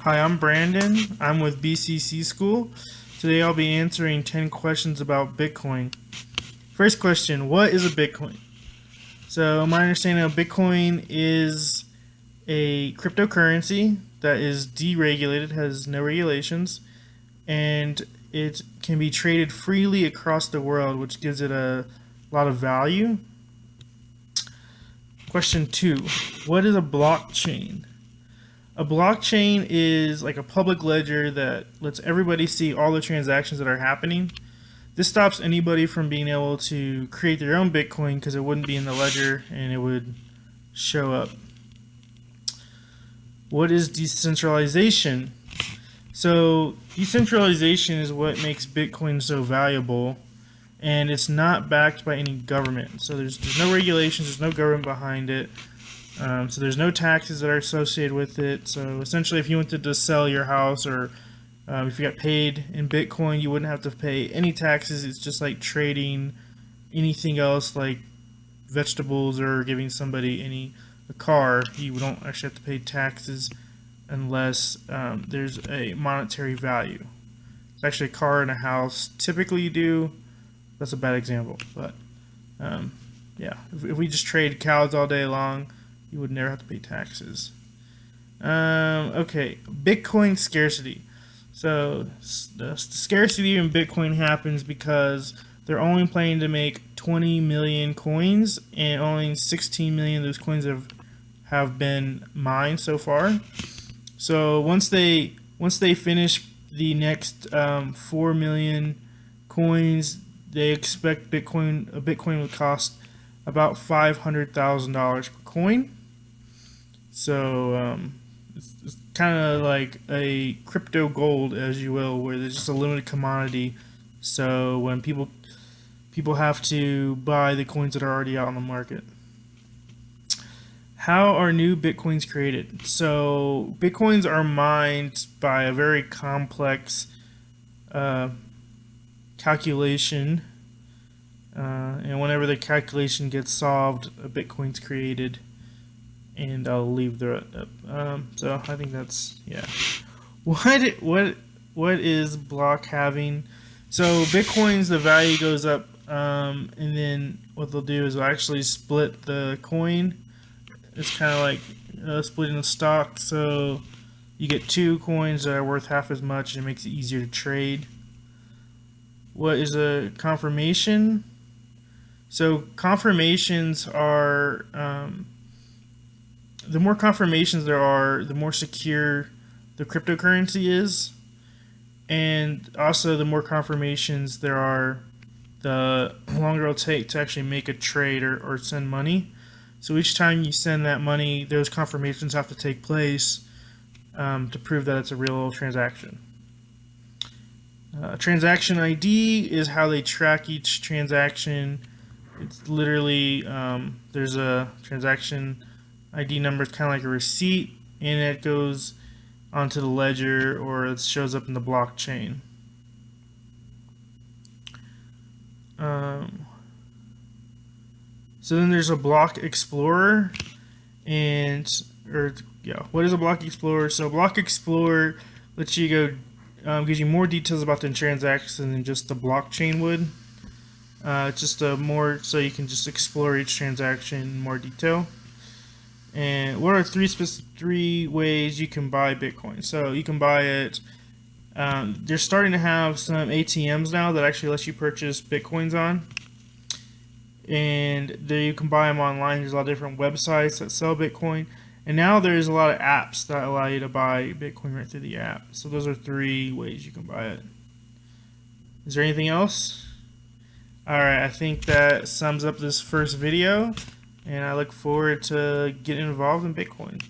Hi, I'm Brandon. I'm with BCC School. Today I'll be answering 10 questions about Bitcoin. First question, what is a Bitcoin? So my understanding of Bitcoin is a cryptocurrency that is deregulated, has no regulations, and it can be traded freely across the world, which gives it a lot of value. Question 2, what is a blockchain? A blockchain is like a public ledger that lets everybody see all the transactions that are happening. This stops anybody from being able to create their own Bitcoin because it wouldn't be in the ledger and it would show up. What is decentralization? So decentralization is what makes Bitcoin so valuable, and it's not backed by any government. So there's no regulations, there's no government behind it. So there's no taxes that are associated with it. So essentially, if you wanted to sell your house or if you got paid in Bitcoin, you wouldn't have to pay any taxes. It's just like trading anything else, like vegetables or giving somebody a car. You don't actually have to pay taxes unless there's a monetary value. It's actually a car and a house. Typically, you do. That's a bad example, but yeah, if we just trade cows all day long, you would never have to pay taxes. Okay, Bitcoin scarcity. So the scarcity in Bitcoin happens because they're only planning to make 20 million coins, and only 16 million of those coins have been mined so far. So once they finish the next 4 million coins, they expect a Bitcoin would cost about $500,000 per coin. So it's kind of like a crypto gold, as you will, where there's just a limited commodity. So when people have to buy the coins that are already out on the market. How are new Bitcoins created? So Bitcoins are mined by a very complex calculation, and whenever the calculation gets solved, a Bitcoin's created. And I'll leave the so I think that's, yeah. What is block halving? So Bitcoins, the value goes up, and then what they'll do is they'll actually split the coin. It's kind of like splitting the stock. So you get two coins that are worth half as much, and it makes it easier to trade. What is a confirmation? So confirmations are the more confirmations there are, the more secure the cryptocurrency is, and also the more confirmations there are, the longer it'll take to actually make a trade or send money. So each time you send that money, those confirmations have to take place to prove that it's a real transaction. Transaction ID is how they track each transaction. It's literally there's a transaction ID number. It's kind of like a receipt, and it goes onto the ledger, or it shows up in the blockchain. So then there's a block explorer, what is a block explorer? So block explorer lets you go, gives you more details about the transaction than just the blockchain would. It's just so you can just explore each transaction in more detail. And what are three ways you can buy Bitcoin? So you can buy it. They're starting to have some ATMs now that actually lets you purchase Bitcoins on, and there you can buy them online. There's a lot of different websites that sell Bitcoin, and now there's a lot of apps that allow you to buy Bitcoin right through the app. So those are 3 ways you can buy it. Is there anything else? Alright, I think that sums up this first video, and I look forward to getting involved in Bitcoin.